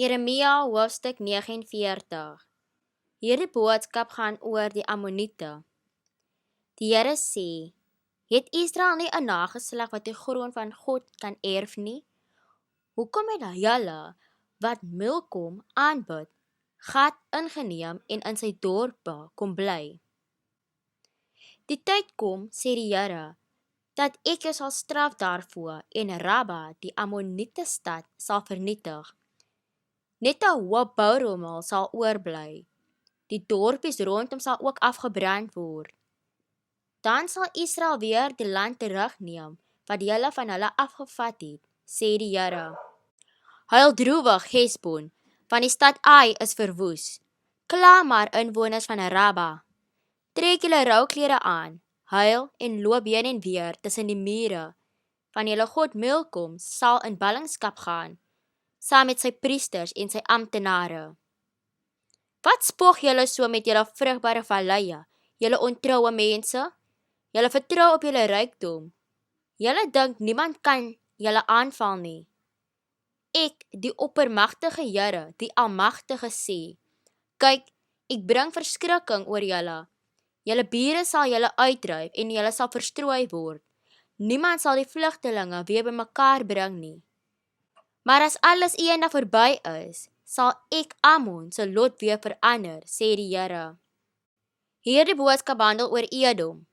Jeremia hoofstuk 49. Hierdie boodskap gaan oor die Ammoniete. Die Here sê, het Israel nie 'n nageslag wat die grond van God kan erf nie? Hoekom het julle wat Milkom aanbid, Gad ingeneem en in sy dorpe kom bly? Die tyd kom, sê die Here, dat ek jou sal straf daarvoor en Rabba, die Ammoniete stad, sal vernietig. Net 'n hoë bourommel sal oorbly. Die dorpies rondom sal ook afgebrand word. Dan sal Israel weer die land terugneem wat julle van hulle afgevat het, sê die Here. Huil droewig, Hesbon, want die stad Ai is verwoes. Kla maar, inwoners van Rabba. Trek julle rouklere aan, huil en loop heen en weer tussen die mure. Van julle god Milkom sal in ballingskap gaan, saam met sy priesters en sy amptenare. Wat spog julle so met julle vrugbare valleie, julle ontroue mense? Julle vertrou op julle rykdom. Julle dink niemand kan julle aanval nie. Ek, die oppermagtige Here, die Almagtige sê, kyk, ek bring verskrikking oor julle. Julle bure sal julle uitdryf en julle sal verstrooi word. Niemand sal die vlugtelinge weer bymekaar bring nie. Maar as alles eendag verby is, sal ek Ammon se lot weer verander, sê die Here. Hierdie boodskap handel oor Edom.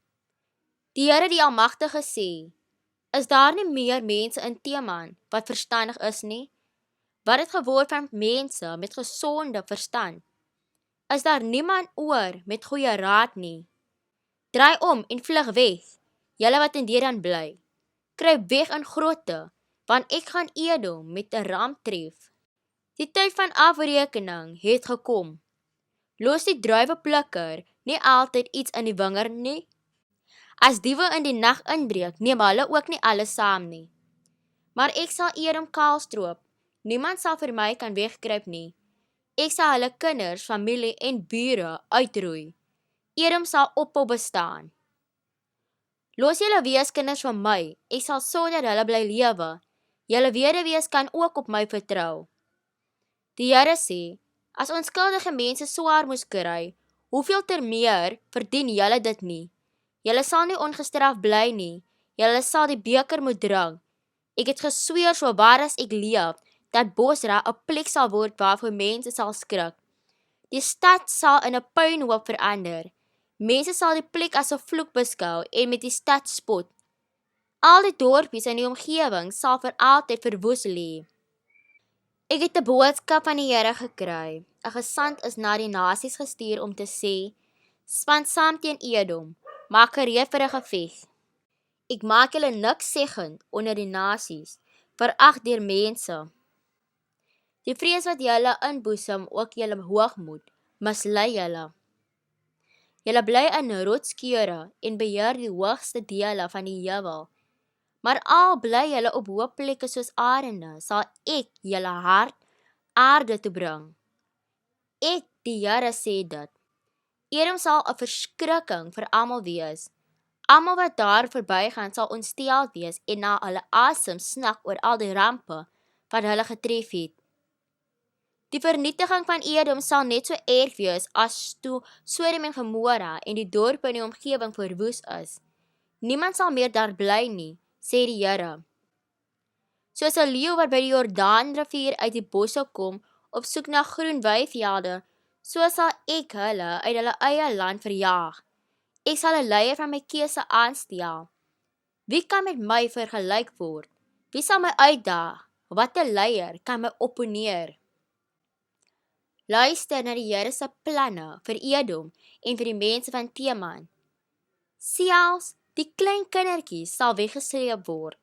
Die Here die Almagtige sê, is daar nie meer mense in Teman wat verstandig is nie? Wat het geword van mense met gesonde verstand? Is daar niemand oor met goeie raad nie? Draai om en vlug weg, julle wat in Dedan bly. Kruip weg in grotte, want ek gaan Edom met 'n ramp tref. Die tyd van afrekening het gekom. Los die druiweplikker nie altyd iets in die wingerd nie? As diewe in die nag inbreek, neem hulle ook nie alles saam nie. Maar ek sal Edom kaalstroop, niemand sal vir my kan wegkruip nie. Ek sal hulle kinders, familie en bure uitroei. Edom sal ophou bestaan. Los julle weeskinders van my, ek sal sorg dat hulle bly lewe. Julle weduwees kan ook op my vertrou. Die Here sê, as onskuldige mense swaar moes kry, hoeveel te meer verdien julle dit nie? Julle sal nie ongestraf bly nie, julle sal die beker moet drink. Ek het gesweer so waar as ek leef, dat Bosra 'n plek sal word waarvoor mense sal skrik. Die stad sal in 'n puinhoop verander. Mense sal die plek as 'n vloek beskou en met die stad spot. Al die dorpies in die omgewing sal vir altyd verwoes lê. Ek het 'n boodskap van die Here gekry. 'n Gesant is na die nasies gestuur om te sê, span saam teen Edom, maak gereed vir 'n geveg. Ek maak julle niks seggend onder die nasies, verag deur mense. Die vrees wat julle inboesem, ook julle hoogmoed, mislei julle. Julle bly in rotskeure en beheer die hoogste dele van die heuwel. Maar al bly julle op hoë plekke soos arende, sal ek julle hart aarde toe bring. Ek, die Here, sê dit. Edom sal 'n verskrikking vir almal wees. Almal wat daar verbygaan sal ontsteld wees en na hulle asem snak oor al die rampe wat hulle getref het. Die vernietiging van Edom sal net so erg wees as toe Sodom en Gomorra en die dorpe in die omgewing verwoes is. Niemand sal meer daar bly nie, sê die Here. Soos 'n leeu wat by die Jordaanrivier uit die bosse kom, op soek na groen weivelde, so sal ek hulle uit hulle eie land verjaag. Ek sal 'n leier van my keuse aanstel. Wie kan met my vergelyk word? Wie sal my uitdaag? Watter leier kan my opponeer? Luister na die Here se planne vir Edom en vir die mense van Teman. Selfs die klein kindertjies sal weggesleep word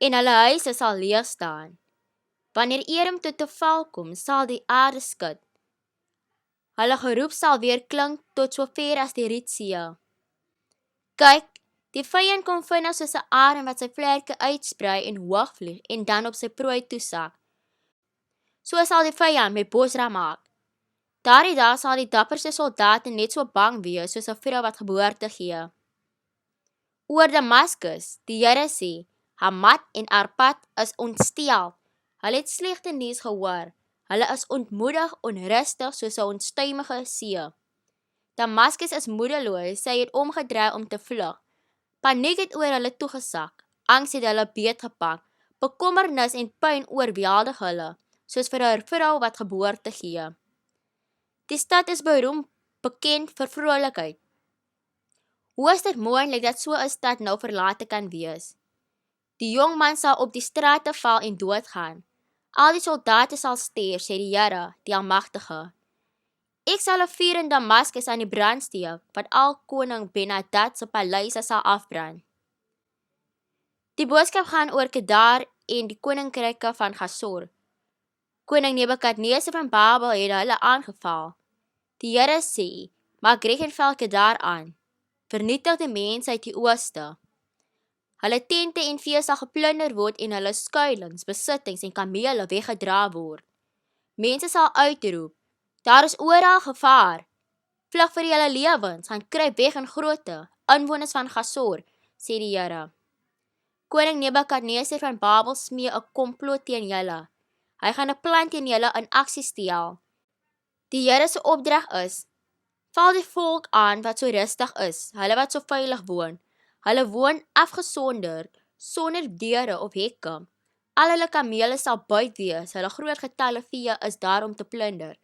en hulle huise sal leeg staan. Wanneer Edom tot 'n val kom, sal die aarde skud. Hulle geroep sal weer klink tot so ver as die Rietsee. Kyk, die vyand kom vinnig soos 'n arend wat sy vlerke uitsprei en hoog vlieg en dan op sy prooi toesak. So sal die vyand met Bosra maak. Daardie dag sal die dapperste soldate net so bang wees soos 'n vrou wat geboorte gee. Oor Damaskus, die Here sê, Hamat en Arpad is ontstel. Hulle het slegte nuus gehoor. Hulle is ontmoedig, onrustig soos 'n onstuimige see. Damaskus is moedeloos, sy het omgedraai om te vlug. Paniek het oor hulle toegesak, angs het hulle beetgepak, bekommernis en pyn oorweldig hulle, soos vir 'n vrou wat geboorte gee. Die stad is bekend vir vrolikheid. Hoe is dit moontlik dat so 'n stad nou verlate kan wees? Die jong man sal op die strate val en doodgaan. Al die soldate sal sterf, sê die Here, die Almagtige. Ek sal 'n vuur in Damaskus aan die brand steek, wat al koning Ben-Hadad se paleise sal afbrand. Die boodskap gaan oor Kedar en die koninkryke van Gasor. Koning Nebukadneser van Babel het hulle aangeval. Die Here sê, maak reg en val Kedar aan. Vernietig die mense uit die ooste. Hulle tente en vee sal geplunder word en hulle skuilings, besittings en kamele weggedra word. Mense sal uitroep, daar is oral gevaar. Vlug vir julle lewens, gaan kruip weg in groote, inwoners van Gasor, sê die Here. Koning Nebukadneser van Babel smee 'n komplot teen julle. Hy gaan 'n plan teen julle in aksie stel. Die Here se opdrag is, val die volk aan wat so rustig is, hulle wat so veilig woon. Hulle woon afgesonder, sonder deure of hekke. Al hulle kamele sal buit wees, hulle groot getalle vee is daar om te plunder.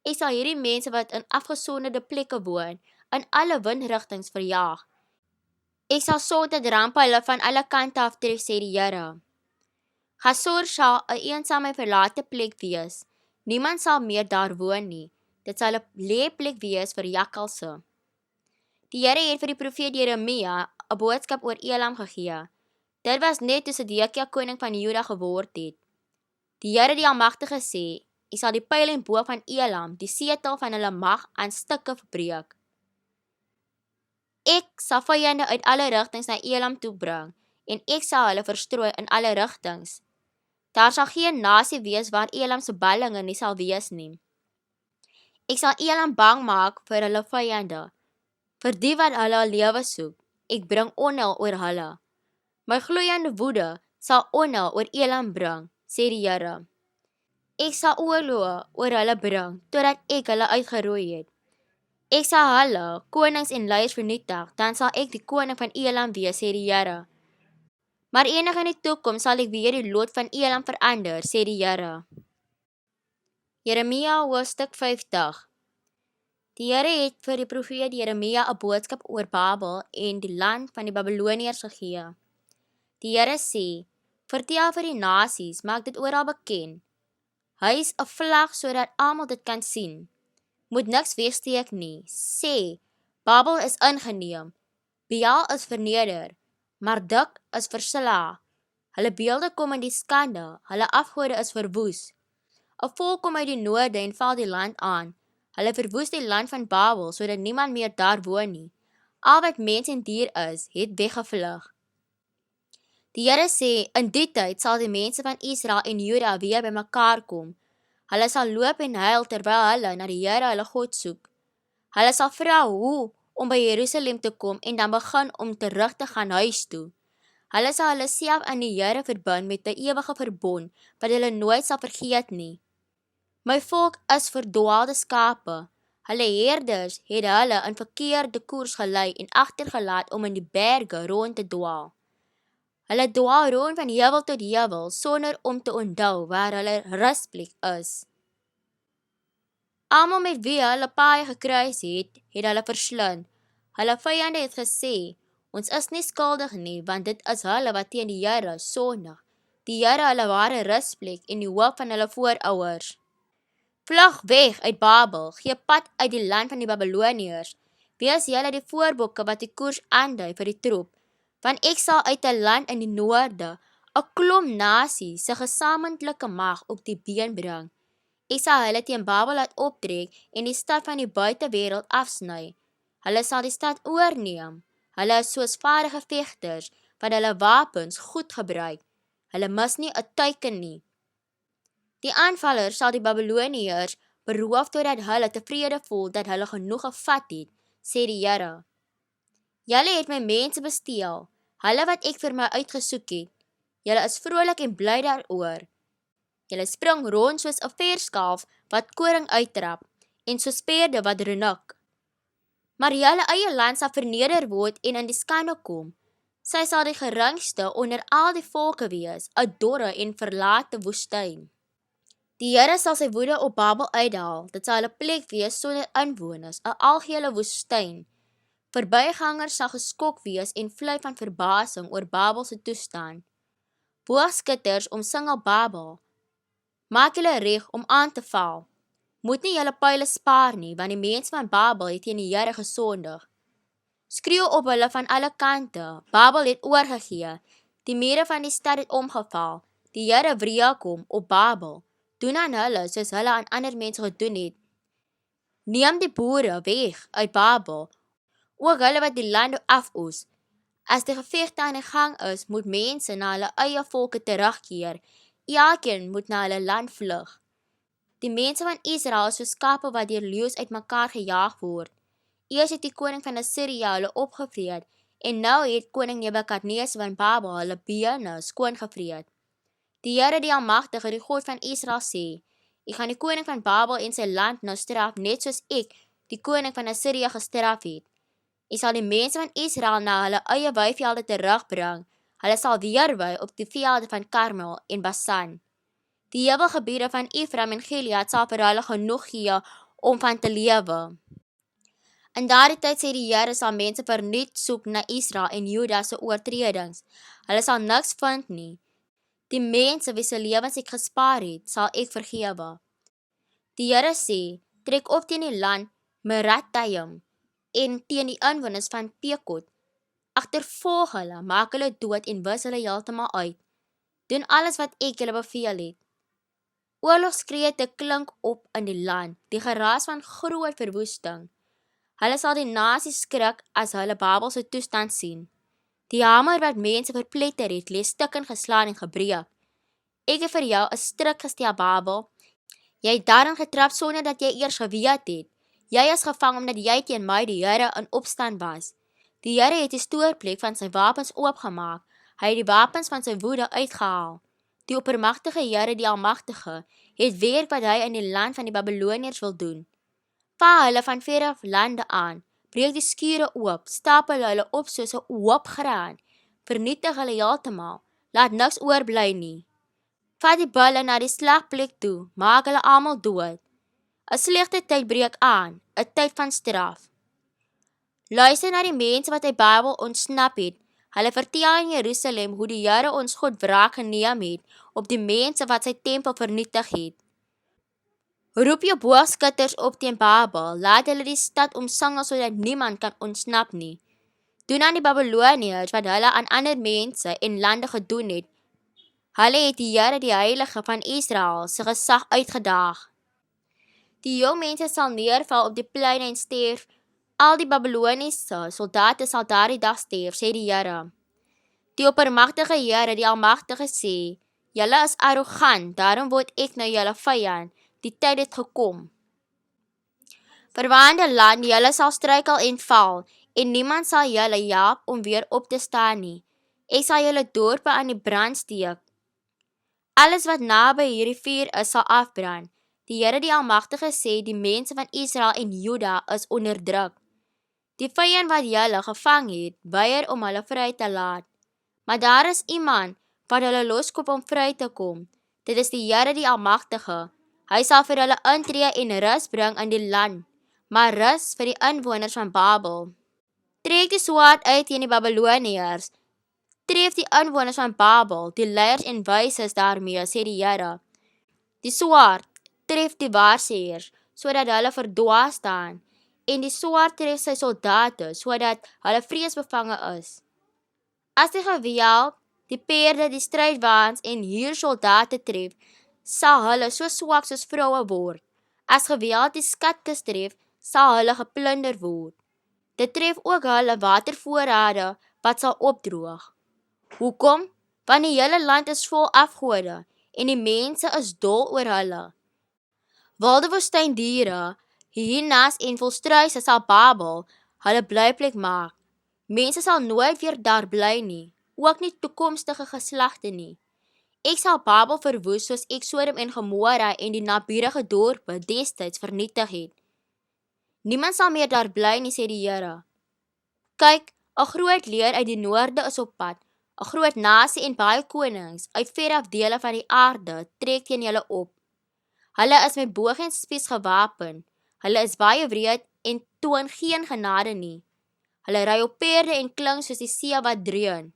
Ek sal hierdie mense wat in afgesonderde plekke woon, in alle windrigtings verjaag. Ek sal sorg dat rampe hulle van alle kante af tref, sê die Here. Gasor sal 'n eensame verlate plek wees. Niemand sal meer daar woon nie. Dit sal 'n leeplek wees vir jakkalse. Die Here het vir die profeet Jeremia 'n boodskap oor Elam gegee. Dit was net toe Sedekia koning van Juda geword het. Die Here die Almagtige sê, ek sal die pyl en boog van Elam, die setel van hulle mag, aan stukke verbreek. Ek sal vyande uit alle rigtings na Elam toe bring, en ek sal hulle verstrooi in alle rigtings. Daar sal geen nasie wees waar Elam se ballinge nie sal wees nie. Ek sal Elam bang maak vir hulle vyande, vir die wat hulle lewe soek. Ek bring onheil oor hulle. My gloeiende woede sal onheil oor Elam bring, sê die Here. Ek sal oorloë oor hulle bring, totdat ek hulle uitgeroei het. Ek sal hulle, konings en leiers vernietig, dan sal ek die koning van Elam wees, sê die Here. Maar enig in die toekoms sal ek weer die lot van Elam verander, sê die Here. Jeremia hoofstuk 50. Die Here het vir die profeet Jeremia 'n boodskap oor Babel en die land van die Babiloniërs gegee. Die Here sê, vertel vir die nasies, maak dit oral bekend. Hy is 'n vlag sodat almal dit kan sien. Moet niks wegsteek nie. Sê, Babel is ingeneem. Baal is verneder. Marduk is versla. Hulle beelde kom in die skande, hulle afgode is verwoes. 'n volk kom uit die noorde en val die land aan. Hulle verwoes die land van Babel, sodat niemand meer daar woon nie. Al wat mens en dier is, het weggevlug. Die Here sê, in die tyd sal die mense van Israel en Juda weer bymekaar kom. Hulle sal loop en huil terwyl hulle na die Here hulle God soek. Hulle sal vra hoe om by Jerusalem te kom en dan begin om terug te gaan huis toe. Hulle sal hulle self aan die Here verbind met 'n ewige verbond wat hulle nooit sal vergeet nie. My volk is verdwaalde skape. Hulle herders het hulle in verkeerde koers gelei en agtergelaat om in die berge rond te dwaal. Hulle dwaal rond van heuwel tot heuwel sonder om te onthou waar hulle rusplek is. Almal met wie hulle paaie gekruis het, het hulle verslind. Hulle vyande het gesê, ons is nie skuldig nie, want dit is hulle wat teen die Here sondig. Die Here hulle ware rusplek en die hoop van hulle voorouers. Vlug weg uit Babel, gee pad uit die land van die Babiloniërs. Wees julle die voorbokke wat die koers aandui vir die troep, want ek sal uit 'n land in die noorde 'n klomp nasies se gesamentlike mag op die been bring. Ek sal hulle teen Babel laat optrek en die stad van die buitewêreld afsny. Hulle sal die stad oorneem. Hulle is soos vaardige vegters wat hulle wapens goed gebruik. Hulle mis nie 'n teiken nie. Die aanvallers sal die Babiloniërs beroof totdat hulle tevrede voel dat hulle genoeg gevat het, sê die Here. Julle het my mense besteel, hulle wat ek vir my uitgesoek het. Julle is vrolik en bly daaroor. Julle spring rond soos 'n verskalf wat koring uittrap en soos perde wat renik. Maar julle eie land sal verneder word en in die skande kom. Sy sal die geringste onder al die volke wees, 'n dorre en verlate woestyn. Die Here sal sy woede op Babel uithaal, dit sal 'n plek wees sonder inwoners, 'n algehele woestyn. Verbygangers sal geskok wees en vlei van verbasing oor Babel se toestand. Boogskutters omsingel Babel. Maak julle reg om aan te val. Moet nie julle pyle spaar nie, want die mense van Babel het teen die Here gesondig. Skreeu op hulle van alle kante, Babel het oorgegee, die mure van die stad het omgeval, die Here wreek hom op Babel, doen aan hulle soos hulle aan ander mense gedoen het. Neem die boere weg uit Babel, ook hulle wat die lande afoes. As die gevegte aan die gang is, moet mense na hulle eie volke terugkeer, elkeen moet na hulle land vlug. Die mense van Israel is soos skape wat deur leeu's uitmekaar gejaag word. Eers het die koning van Assyria hulle opgevreet, en nou het koning Nebukadneser van Babel hulle bene skoongevreet. Die Here die Almagtige, die God van Israel sê, ek gaan die koning van Babel en sy land nou straf, net soos ek die koning van Assyria gestraf het. Ek sal die mense van Israel na hulle eie weivelde terugbring, hulle sal weerwy op die velde van Karmel en Basan. Die heuwelgebiede van Ephraim en Gilead sal vir hulle genoeg gee om van te lewe. In daardie tyd sê die Here sal mense vernuut soek na Israel en Juda se oortredings. Hulle sal niks vind nie. Die mense wie se lewens ek gespaar het, sal ek vergewe. Die Here sê, trek op teen die land Meratayim en teen die inwoners van Pekod. Agtervolg hulle, maak hulle dood en wis hulle heeltemal uit. Doen alles wat ek julle beveel het. Oorlogskrete klink op in die land, die geraas van groot verwoesting. Hulle sal die nasies skrik as hulle Babel se toestand sien. Die hamer wat mense verpletter het, lees stukken geslaan en gebreek. Ek het vir jou 'n stryk gestel, Babel. Jy het daarin getrap sonder dat jy eers geweet het. Jy is gevang omdat jy teen my, die Here, in opstand was. Die Here het die stoorplek van sy wapens oopgemaak. Hy het die wapens van sy woede uitgehaal. Die oppermagtige Here, die Almagtige, het werk wat hy in die land van die Babyloniërs wil doen. Val hulle van verre lande aan, breek die skure oop, stapel hulle op soos 'n hoop graan, vernietig hulle heeltemal, laat niks oorbly nie. Vat die bulle na die slagplek toe, maak hulle almal dood. 'n Slegte tyd breek aan, 'n tyd van straf. Luister na die mense wat uit Babel ontsnap het. Hulle vertel in Jerusalem hoe die Here ons God wraak geneem het op die mense wat sy tempel vernietig het. Roep jou boogskutters op teen Babel, laat hulle die stad omsingel sodat niemand kan ontsnap nie. Doen aan die Babyloniërs wat hulle aan ander mense en lande gedoen het. Hulle het die Here, die Heilige van Israel, se gesag uitgedaag. Die jong mense sal neerval op die pleine en sterf. Al die Babyloniese soldate sal daardie dag sterf, sê die Here. Die oppermagtige Here, die Almagtige sê, julle is arrogant, daarom word ek nou julle vyand. Die tyd het gekom. Verwaande land, julle sal struikel en val, en niemand sal julle help om weer op te staan nie. Ek sal julle dorpe aan die brand steek. Alles wat naby hierdie vuur is, sal afbrand. Die Here, die Almagtige sê, die mense van Israel en Juda is onderdruk. Die vyand wat julle gevang het, weier om hulle vry te laat. Maar daar is iemand wat hulle loskop om vry te kom. Dit is die Here, die Almagtige. Hy sal vir hulle intree en rus bring in die land, maar rus vir die inwoners van Babel. Trek die swaard uit teen die Babyloniërs, tref die inwoners van Babel, die leiers en wyses daarmee, sê die Here. Die swaard tref die waarsêers, sodat hulle verdwaas staan, en die swaard tref sy soldate, sodat hulle vreesbevange is. As die geweld, die perde, die strydwaans en huursoldate tref, sal hulle so swak soos vroue word. As geweld die skatkis tref, sal hulle geplunder word. Dit tref ook hulle watervoorrade wat sal opdroog. Hoekom? Want die hele land is vol afgode en die mense is dol oor hulle. Wilde woestyndiere, hyenas en volstruise sal Babel hulle blyplek maak. Mense sal nooit weer daar bly nie, ook nie toekomstige geslagte nie. Ek sal Babel verwoes soos ek Sodom en Gomorra en die naburige dorpe destyds vernietig het. Niemand sal meer daar bly nie, sê die Here. Kyk, 'n groot leer uit die noorde is op pad. 'n Groot nasie en baie konings uit veraf dele van die aarde trek teen julle op. Hulle is met boog en spies gewapen. Hulle is baie wreed en toon geen genade nie. Hulle ry op perde en klink soos die see wat dreun.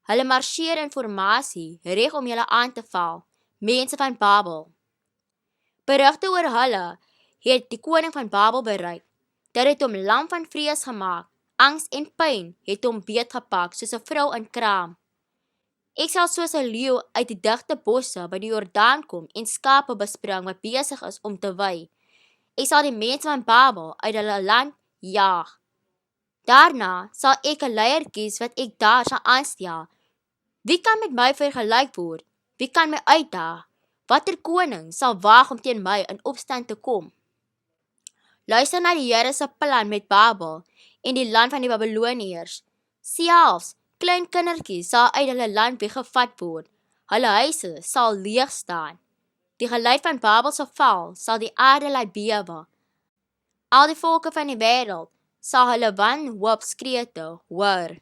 Hulle marseer in formasie, reg om julle aan te val, mense van Babel. Berigte oor hulle het die koning van Babel bereik. Dit het hom lam van vrees gemaak. Angs en pyn het hom beetgepak soos 'n vrou in kraam. Ek sal soos 'n leeu uit die digte bosse by die Jordaan kom en skape bespring wat besig is om te wy. Ek sal die mense van Babel uit hulle land jaag. Daarna sal ek 'n leier kies wat ek daar sal aanstel. Wie kan met my vergelyk word? Wie kan my uitdaag? Watter koning sal waag om teen my in opstand te kom? Luister na die Here se plan met Babel en die land van die Babiloniërs. Selfs klein kindertjies sal uit hulle land weggevat word. Hulle huise sal leeg staan. Die geluid van Babel se val sal die aarde laat bewe. Al die volke van die wêreld sal hulle wanhoopskrete hoor.